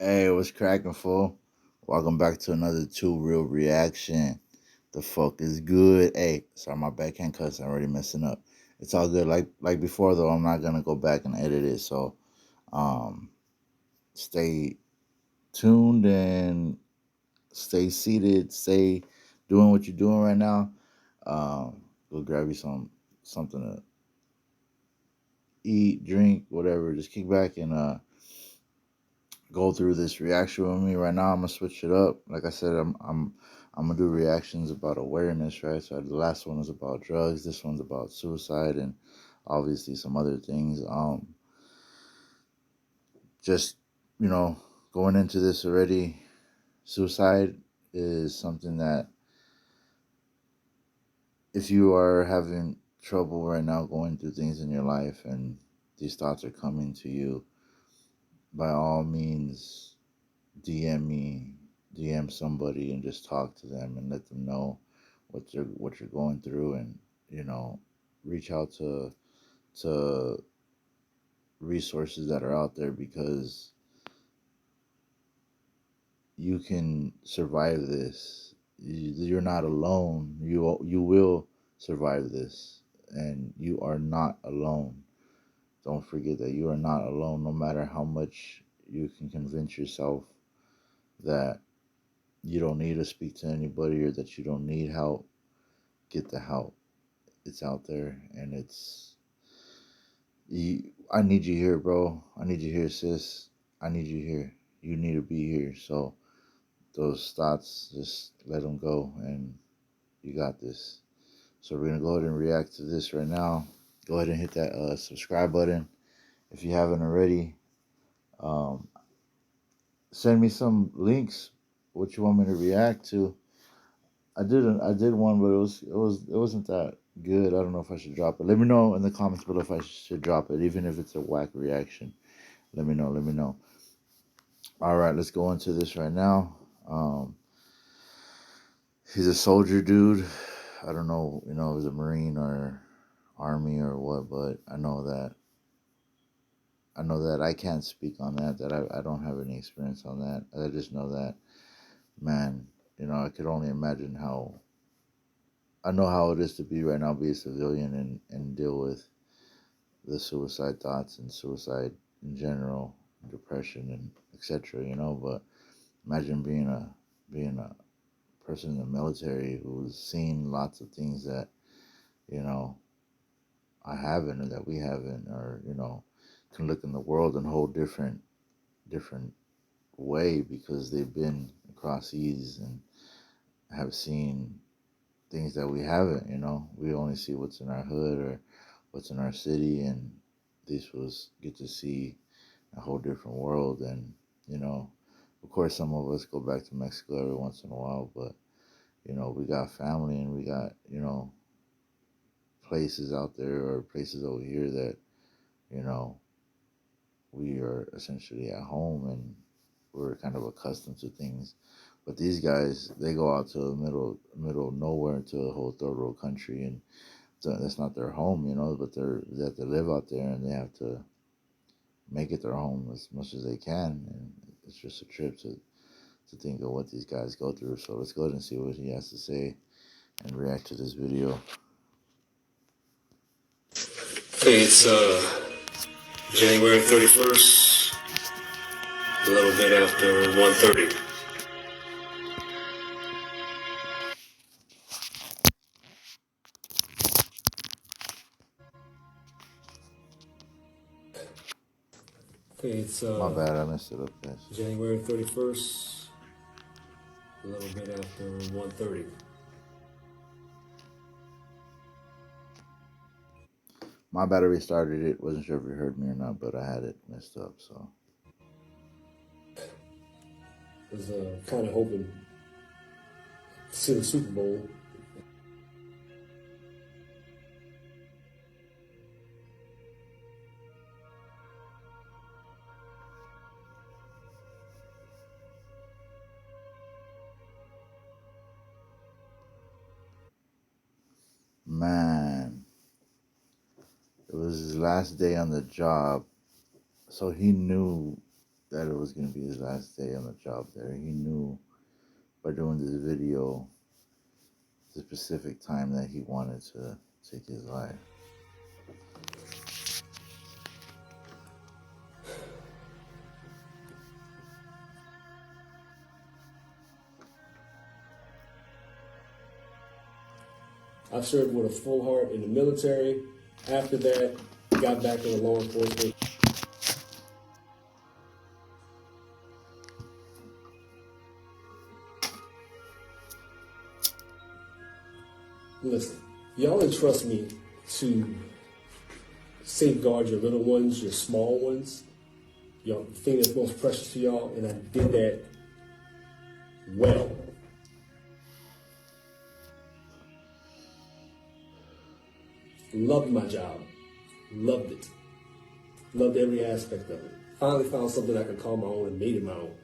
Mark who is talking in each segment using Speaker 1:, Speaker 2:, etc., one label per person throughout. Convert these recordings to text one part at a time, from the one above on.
Speaker 1: Hey, what's cracking, fool? Welcome back to another Two Real Reaction. The fuck is good? Hey, sorry, my backhand cuss. I'm already messing up. It's all good. Like before though, I'm not gonna go back and edit it. So, um, stay tuned and stay seated. Stay doing what you're doing right now. Go grab you something to eat, drink, whatever. Just kick back and go through this reaction with me right now. I'm gonna switch it up. Like I said, I'm gonna do reactions about awareness, right? So the last one was about drugs. This one's about suicide and obviously some other things. Just you know, going into this already, suicide is something that if you are having trouble right now going through things in your life and these thoughts are coming to you, by all means DM me, DM somebody, and just talk to them and let them know what you're going through, and you know, reach out to resources that are out there because you can survive this. You're not alone. You will survive this, and you are not alone. Don't forget that you are not alone. No matter how much you can convince yourself that you don't need to speak to anybody or that you don't need help, get the help. It's out there, and I need you here, bro. I need you here, sis. I need you here. You need to be here. So those thoughts, just let them go, and you got this. So we're gonna go ahead and react to this right now. Go ahead and hit that subscribe button if you haven't already. Um, Send me some links. What you want me to react to? I did one, but it wasn't that good. I don't know if I should drop it. Let me know in the comments below if I should drop it, even if it's a whack reaction. Let me know. Let me know. All right, let's go into this right now. Um, he's a soldier dude. I don't know, you know, if he's a Marine or Army or what, but I know that I can't speak on that. That I don't have any experience on that. I just know that, man. You know, I could only imagine how I know how it is to be right now, be a civilian and deal with the suicide thoughts and suicide in general, depression and etc. You know, but imagine being a person in the military who's seen lots of things that you know I haven't or that we haven't, or you know, can look in the world in a whole different way because they've been across seas and have seen things that we haven't. You know, we only see what's in our hood or what's in our city, and these was get to see a whole different world. And you know, of course, some of us go back to Mexico every once in a while, but you know, we got family and we got you know places out there or places over here that you know we are essentially at home and we're kind of accustomed to things. But these guys, they go out to the middle of nowhere to a whole third world country, and that's not their home, you know. But they have to live out there, and they have to make it their home as much as they can. And it's just a trip to think of what these guys go through. So let's go ahead and see what he has to say and react to this video.
Speaker 2: Okay, it's January 31st, a little bit after 1:30. Okay, it's
Speaker 1: My bad, I messed it up, guys.
Speaker 2: January 31st, a little bit after 1:30.
Speaker 1: My battery started it. Wasn't sure if you heard me or not, but I had it messed up. So
Speaker 2: Was kind of hoping to see the Super Bowl.
Speaker 1: man, it was his last day on the job, so he knew that it was going to be his last day on the job there. He knew by doing this video the specific time that he wanted to take his life.
Speaker 2: I served with a full heart in the military. After that, got back into law enforcement. Listen, y'all entrust me to safeguard your little ones, your small ones, your thing that's most precious to y'all, and I did that well. Loved my job. Loved it. Loved every aspect of it. Finally found something I could call my own and made it my own.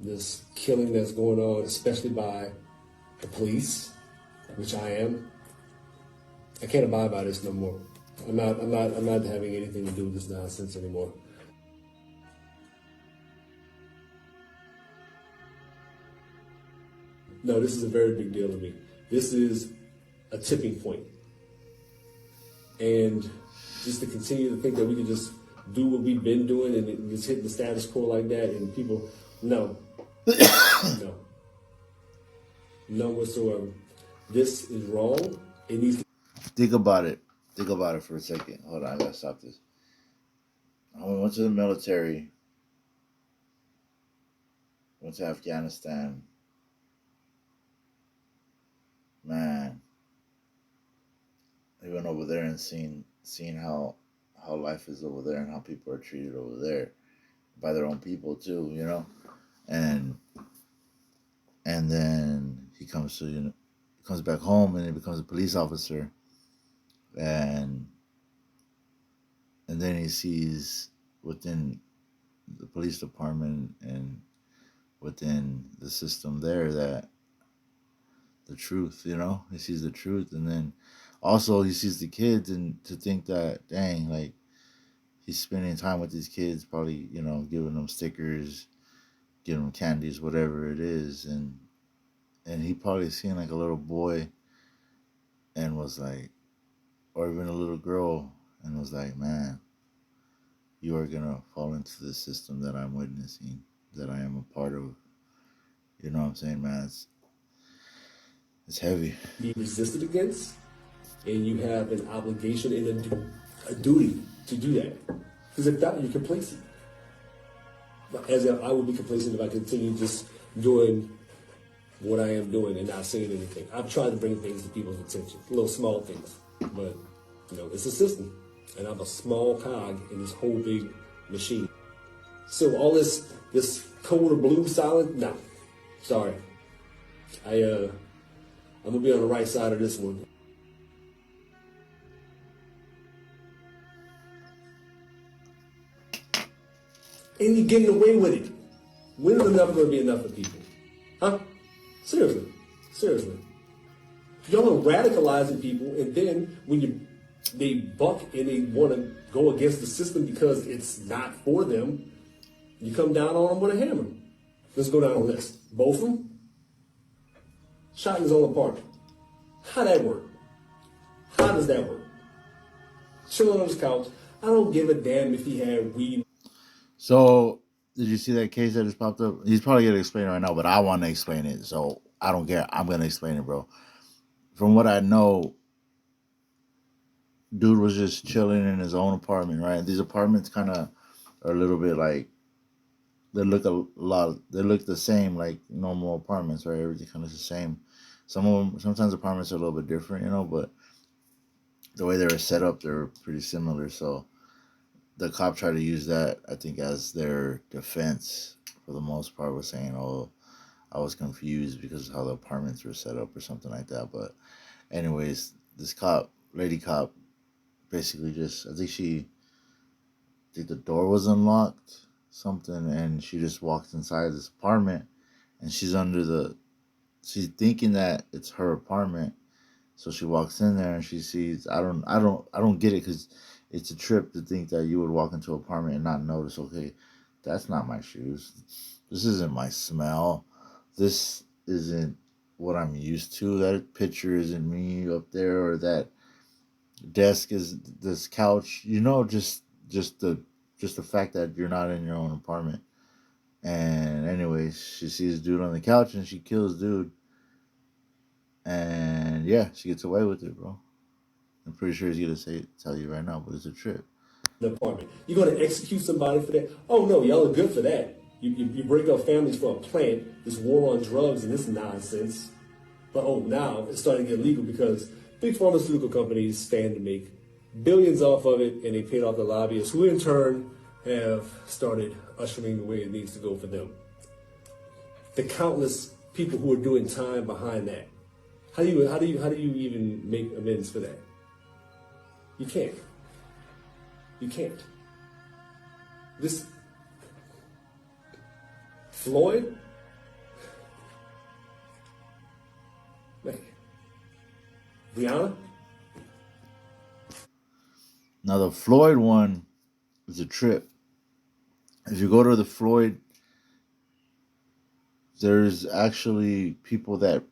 Speaker 2: This killing that's going on, especially by the police, which I am. I can't abide by this no more. I'm not having anything to do with this nonsense anymore. No, this is a very big deal to me. This is a tipping point. And just to continue to think that we can just do what we've been doing and just hit the status quo like that, and people, no. No. None whatsoever. This is wrong. It needs to.
Speaker 1: Think about it. Think about it for a second. Hold on, I gotta stop this. I went to the military, went to Afghanistan. Man, I went over there and seen how life is over there and how people are treated over there by their own people too, you know? And then he comes to comes back home and he becomes a police officer, and then he sees within the police department and within the system there that the truth, you know, he sees the truth, and then also he sees the kids, and to think that, dang, like, he's spending time with these kids, probably, you know, giving them stickers, giving them candies, whatever it is, and he probably seen like a little boy and was like, or even a little girl, and was like, man, you are gonna fall into the system that I'm witnessing, that I am a part of. You know what I'm saying, man? It's heavy.
Speaker 2: Be resisted against, and you have an obligation and a duty to do that. Because if not, you're complacent. As if I would be complacent if I continue just doing what I am doing and not saying anything. I've tried to bring things to people's attention, little small things, but you know, it's a system, and I'm a small cog in this whole big machine. So all this code of blue solid, no, sorry. I'm gonna be on the right side of this one. And you're getting away with it. When is enough going to be enough for people? Huh? Seriously. Seriously. Y'all are radicalizing people, and then when they buck and they want to go against the system because it's not for them, you come down on them with a hammer. Let's go down a list. Both of them shot in his own apartment. How that work? How does that work? Chilling on his couch. I don't give a damn if he had weed.
Speaker 1: So, did you see that case that just popped up? He's probably gonna explain it right now, but I want to explain it, so I don't care. I'm gonna explain it, bro. From what I know, dude was just chilling in his own apartment, right? These apartments kind of are a little bit like, they look they look the same like normal apartments, right? Everything kind of the same. Some of them, sometimes apartments are a little bit different, you know, but the way they were set up, they're pretty similar. So the cop tried to use that, I think, as their defense for the most part, was saying, oh, I was confused because of how the apartments were set up or something like that. But anyways, this lady cop, basically just, I think the door was unlocked, something, and she just walked inside this apartment, and she's thinking that it's her apartment, So she walks in there and she sees. I don't get it because it's a trip to think that you would walk into an apartment and not notice. Okay, that's not my shoes. This isn't my smell. This isn't what I'm used to. That picture isn't me up there, or that desk is this couch. Just the fact that you're not in your own apartment. And anyways, she sees dude on the couch and she kills dude. And yeah, she gets away with it, bro. I'm pretty sure he's gonna tell you right now, but it's a trip.
Speaker 2: The apartment. You're going to execute somebody for that? Oh no, y'all are good for that. You break up families for a plant, this war on drugs and this nonsense. But oh, now it's starting to get legal because big pharmaceutical companies stand to make billions off of it, and they paid off the lobbyists, who in turn have started ushering the way it needs to go for them. The countless people who are doing time behind that. How do you even make amends for that? You can't. You can't. This Floyd, man, Brianna.
Speaker 1: Now the Floyd one is a trip. If you go to the Floyd, there's actually people that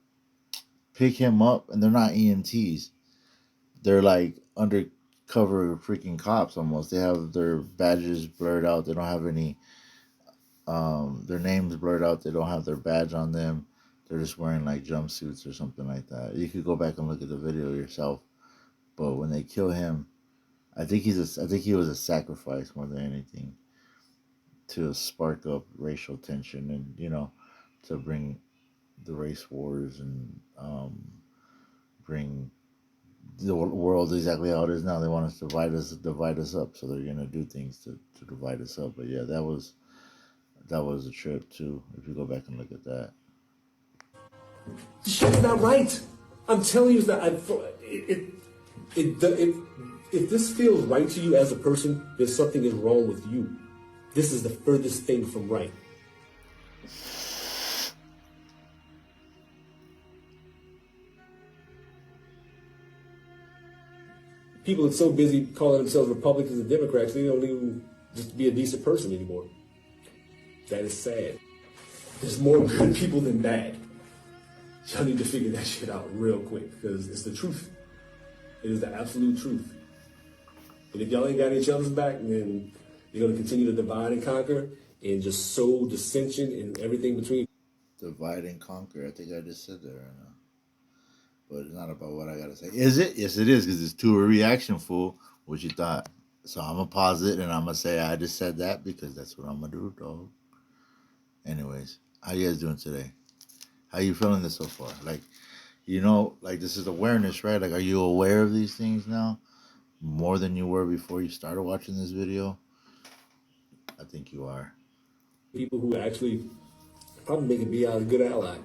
Speaker 1: pick him up, and they're not EMTs. They're like undercover freaking cops almost. They have their badges blurred out. They don't have any their names blurred out. They don't have their badge on them. They're just wearing like jumpsuits or something like that. You could go back and look at the video yourself. But when they kill him, I think he was a sacrifice more than anything to spark up racial tension and to bring the race wars and bring the world exactly how it is now. They want us to divide us up. So they're gonna do things to divide us up. But yeah, that was a trip too. If you go back and look at that,
Speaker 2: This shit is not right. I'm telling you, it's not. If this feels right to you as a person, then something is wrong with you. This is the furthest thing from right. People are so busy calling themselves Republicans and Democrats, they don't even just be a decent person anymore. That is sad. There's more good people than bad. Y'all need to figure that shit out real quick because it's the truth. It is the absolute truth. And if y'all ain't got each other's back, then you're going to continue to divide and conquer and just sow dissension and everything between.
Speaker 1: divide and conquer. I think I just said that right now. But it's not about what I gotta say. Is it? Yes, it is, because it's to a reaction, fool. What you thought? So I'm gonna pause it and I'm gonna say I just said that because that's what I'm gonna do, dog. Anyways, how you guys doing today? How you feeling this so far? Like, like this is awareness, right? Like, are you aware of these things now more than you were before you started watching this video? I think you are.
Speaker 2: People who actually probably making BI a good ally.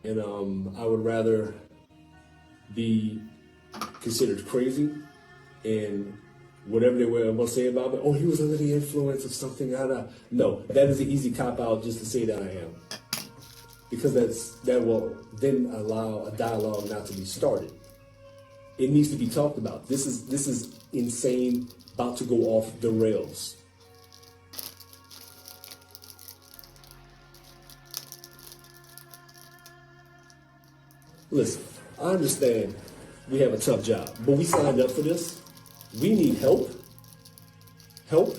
Speaker 2: And I would rather be considered crazy and whatever they were going to say about me. Oh, he was under the influence of something. No, that is an easy cop out just to say that I am, because that will then allow a dialogue not to be started. It needs to be talked about. This is insane, about to go off the rails. Listen, I understand we have a tough job, but we signed up for this. We need help. Help.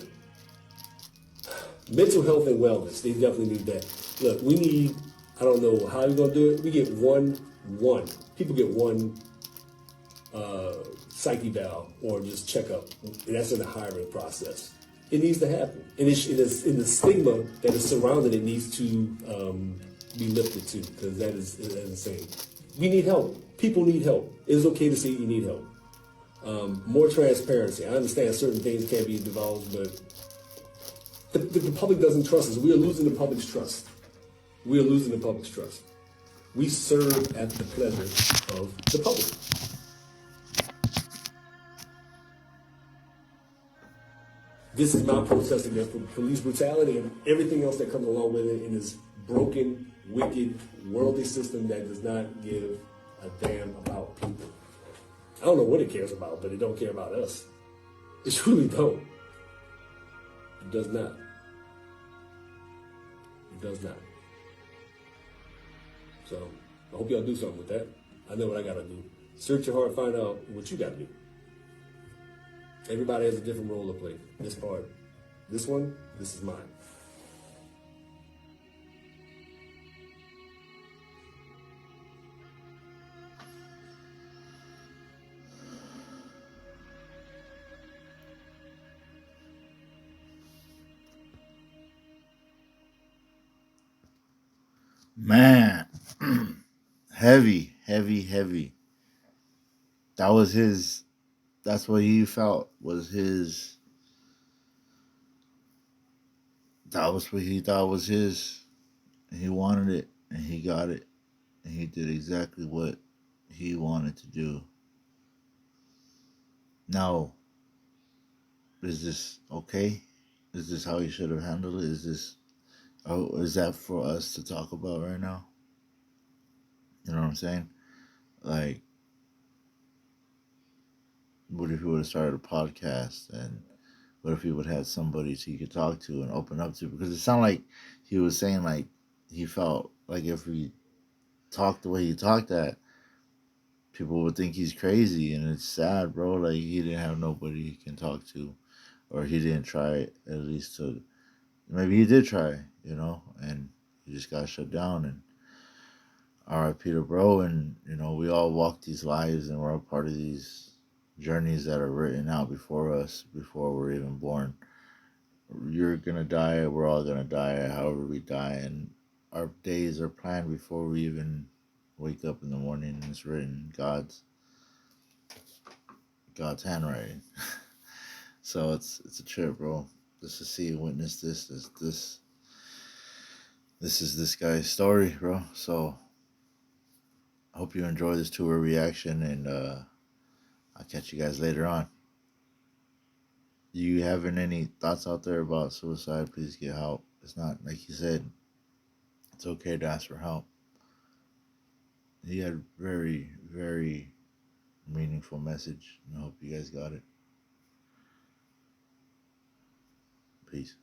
Speaker 2: Mental health and wellness, they definitely need that. Look, we need, I don't know how you're going to do it. We get one. People get one psyche valve or just checkup. And that's in the hiring process. It needs to happen. And it is in the stigma that is surrounding it needs to be lifted too, because that is insane. We need help. People need help. It's okay to say you need help. More transparency. I understand certain things can't be divulged, but the public doesn't trust us. We are losing the public's trust. We are losing the public's trust. We serve at the pleasure of the public. This is my protest against police brutality and everything else that comes along with it in this broken, wicked, worldly system that does not give a damn about people. I don't know what it cares about, but it don't care about us. It truly don't. It does not. It does not. So I hope y'all do something with that. I know what I gotta do. Search your heart, find out what you gotta do. Everybody has a different role to play. This part, this one, this is mine.
Speaker 1: Man, heavy, heavy, heavy. That was his. That's what he felt was his. That was what he thought was his. And he wanted it, and he got it, and he did exactly what he wanted to do. Now, is this okay? Is this how he should have handled it? Is this? Oh, is that for us to talk about right now? You know what I'm saying? Like, what if he would have started a podcast, and what if he would have had somebody so he could talk to and open up to? Because it sounded like he was saying like he felt like if he talked the way he talked, that people would think he's crazy, and it's sad, bro. Like he didn't have nobody he can talk to, or he didn't try at least to. Maybe he did try, and he just got shut down. And R.I.P. to bro. And we all walk these lives, and we're all part of these journeys that are written out before us before we're even born. You're gonna die. We're all gonna die. However we die, and our days are planned before we even wake up in the morning. And it's written God's handwriting. So it's a trip, bro. Just to see and witness this is this guy's story, bro. So I hope you enjoy this tour reaction, and I'll catch you guys later on. You having any thoughts out there about suicide? Please get help. It's not like you said. It's okay to ask for help. He had very, very meaningful message, and I hope you guys got it. Peace.